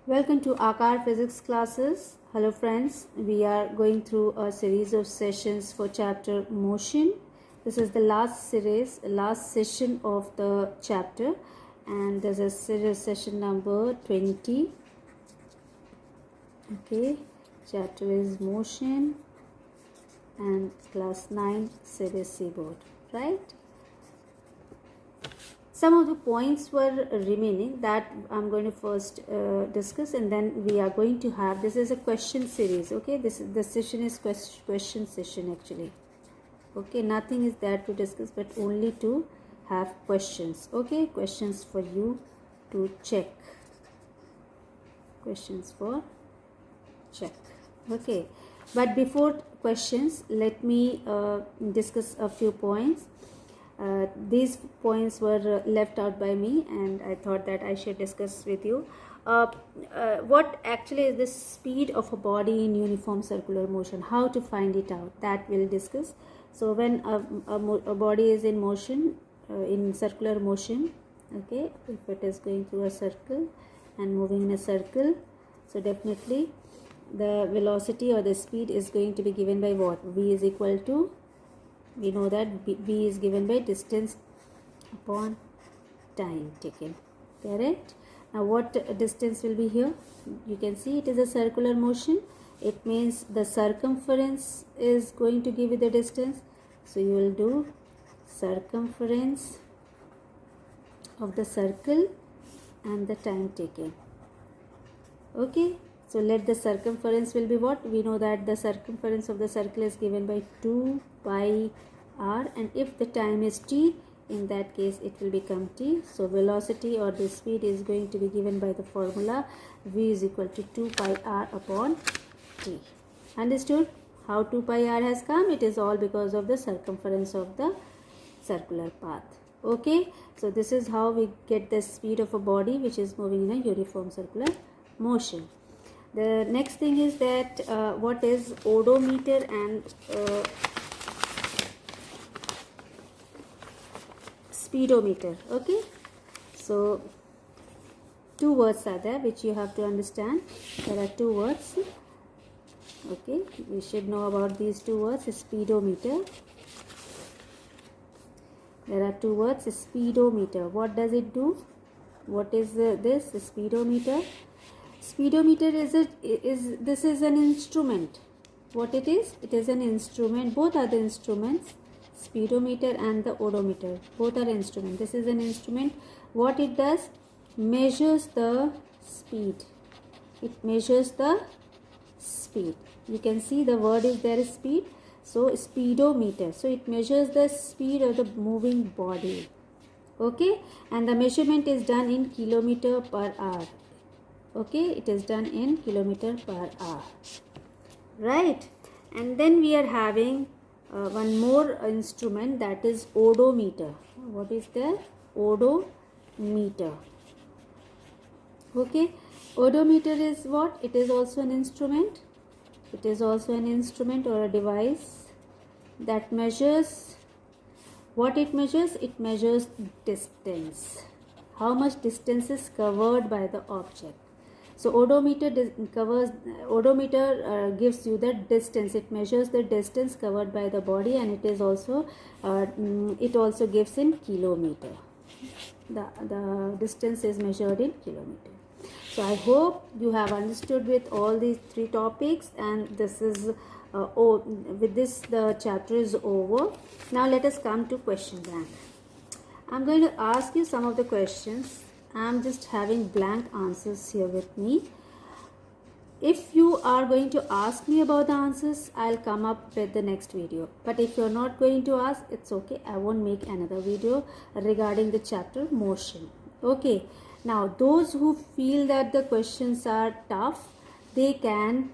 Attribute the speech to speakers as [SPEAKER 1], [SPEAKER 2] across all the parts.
[SPEAKER 1] Welcome to Aakar Physics classes. Hello friends, we are going through a series of sessions for chapter motion. This is the last session of the chapter, and there's a series session number 20. Okay, chapter is motion and class 9 series C board, right? Some of the points were remaining that I'm going to first discuss, and then we are going to have, this is a question series. Okay, the session is question session actually. Okay, nothing is there to discuss but only to have questions. Okay, questions for you to check. Questions for check. Okay, but before questions, let me discuss a few points. These points were left out by me, and I thought that I should discuss with you. What actually is the speed of a body in uniform circular motion? How to find it out? That we'll discuss. So when a body is in motion, in circular motion, okay, if it is going through a circle and moving in a circle, so definitely the velocity or the speed is going to be given by what? V is equal to, we know that V is given by distance upon time taken, correct? Now what distance will be here? You can see it is a circular motion. It means the circumference is going to give you the distance. So you will do circumference of the circle and the time taken. Okay, so let the circumference will be what? We know that the circumference of the circle is given by 2 pi r, and if the time is t, in that case it will become t. So velocity or the speed is going to be given by the formula v is equal to 2 pi r upon t. Understood how 2 pi r has come? It is all because of the circumference of the circular path. Okay, so this is how we get the speed of a body which is moving in a uniform circular motion. The next thing is that what is odometer and speedometer. Okay, so two words are there which you have to understand. There are two words. Okay, we should know about these two words. Speedometer. There are two words. Speedometer. What does it do? What is this speedometer? Speedometer is an instrument. What it is? It is an instrument. Both are the instruments. Speedometer and the odometer, both are instruments. This is an instrument. What it does? Measures the speed. It measures the speed. You can see the word is there is speed. So speedometer. So it measures the speed of the moving body. Okay, and the measurement is done in kilometer per hour. Okay, it is done in kilometer per hour, right? And then we are having one more instrument, that is odometer. What is the odometer? Okay, odometer is what? It is also an instrument. It is also an instrument or a device that measures. What it measures? It measures distance. How much distance is covered by the object. So odometer gives you the distance. It measures the distance covered by the body, and it also gives in kilometer. The distance is measured in kilometer. So I hope you have understood with all these three topics, and this is with this the chapter is over. Now let us come to question bank. I'm going to ask you some of the questions. I'm just having blank answers here with me. If you are going to ask me about the answers, I'll come up with the next video. But if you're not going to ask, it's okay. I won't make another video regarding the chapter motion. Okay. Now, those who feel that the questions are tough, they can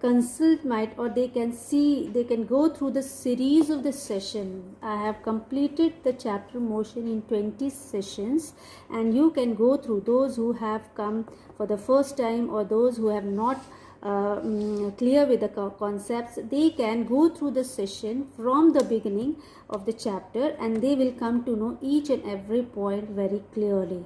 [SPEAKER 1] consult or they can go through the series of the session. I have completed the chapter motion in 20 sessions, and you can go through. Those who have come for the first time or those who have not clear with the concepts, they can go through the session from the beginning of the chapter, and they will come to know each and every point very clearly.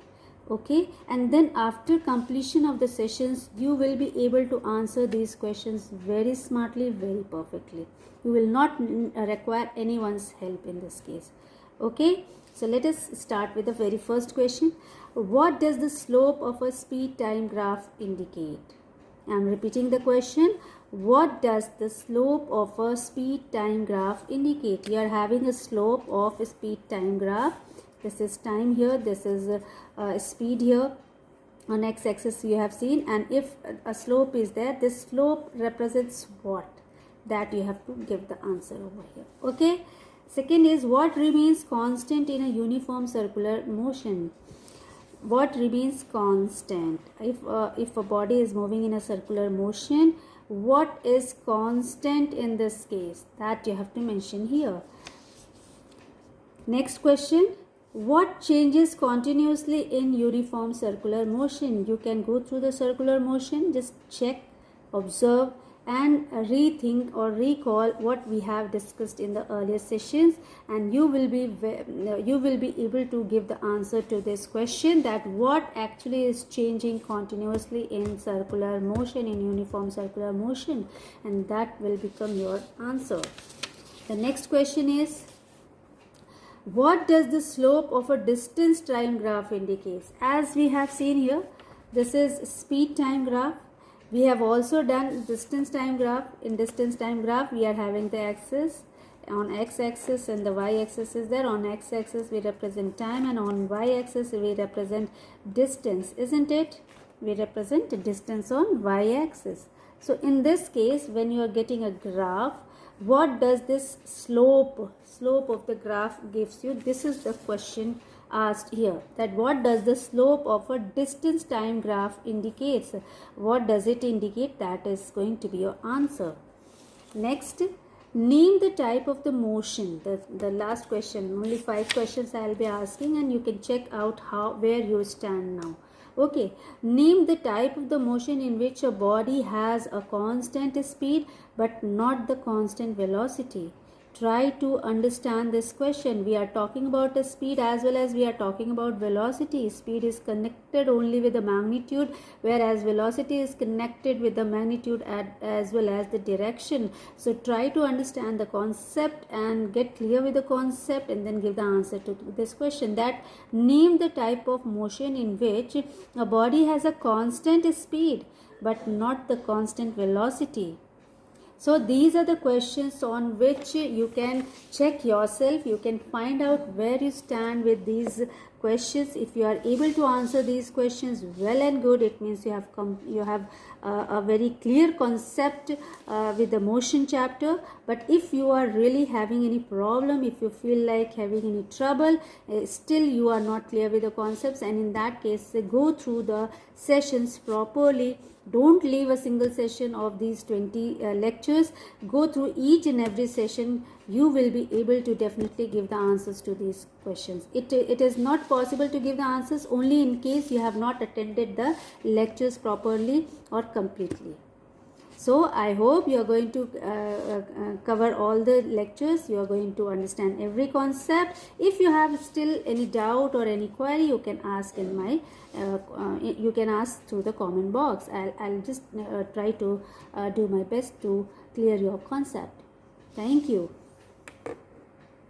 [SPEAKER 1] Okay, and then after completion of the sessions you will be able to answer these questions very smartly, very perfectly. You will not require anyone's help in this case. Okay, so let us start with the very first question. What does the slope of a speed time graph indicate? I am repeating the question. What does the slope of a speed time graph indicate? You are having a slope of a speed time graph. This is time here, this is speed here. On x-axis you have seen, and if a slope is there, this slope represents what? That you have to give the answer over here. Okay. Second is, what remains constant in a uniform circular motion? What remains constant? If a body is moving in a circular motion, what is constant in this case? That you have to mention here. Next question. What changes continuously in uniform circular motion? You can go through the circular motion, just check, observe, and rethink or recall what we have discussed in the earlier sessions, and you will be able to give the answer to this question, that what actually is changing continuously in circular motion, in uniform circular motion, and that will become your answer. The next question is, what does the slope of a distance time graph indicate? As we have seen here, this is speed time graph. We have also done distance time graph. In distance time graph, we are having the axis on x-axis and the y-axis is there. On x-axis we represent time, and on y-axis we represent distance, isn't it? We represent distance on y-axis. So in this case, when you are getting a graph, what does this slope of the graph gives you? This is the question asked here, that what does the slope of a distance time graph indicates? What does it indicate? That is going to be your answer. Next, name the type of the motion. The last question. Only 5 questions I will be asking, and you can check out where you stand now. Okay, name the type of the motion in which a body has a constant speed but not the constant velocity. Try to understand this question. We are talking about a speed as well as we are talking about velocity. Speed is connected only with the magnitude, whereas velocity is connected with the magnitude as well as the direction. So try to understand the concept and get clear with the concept, and then give the answer to this question, that name the type of motion in which a body has a constant speed but not the constant velocity. So these are the questions on which you can check yourself. You can find out where you stand with these questions. If you are able to answer these questions well and good, it means you have a very clear concept with the motion chapter. But if you are really having any problem, if you feel like having any trouble, still you are not clear with the concepts, and in that case go through the sessions properly. Don't leave a single session of these 20 lectures. Go through each and every session. You will be able to definitely give the answers to these questions. It is not possible to give the answers only in case you have not attended the lectures properly or completely. So I hope you are going to cover all the lectures. You are going to understand every concept. If you have still any doubt or any query, you can ask in my you can ask through the comment box. I'll just try to do my best to clear your concept. Thank you.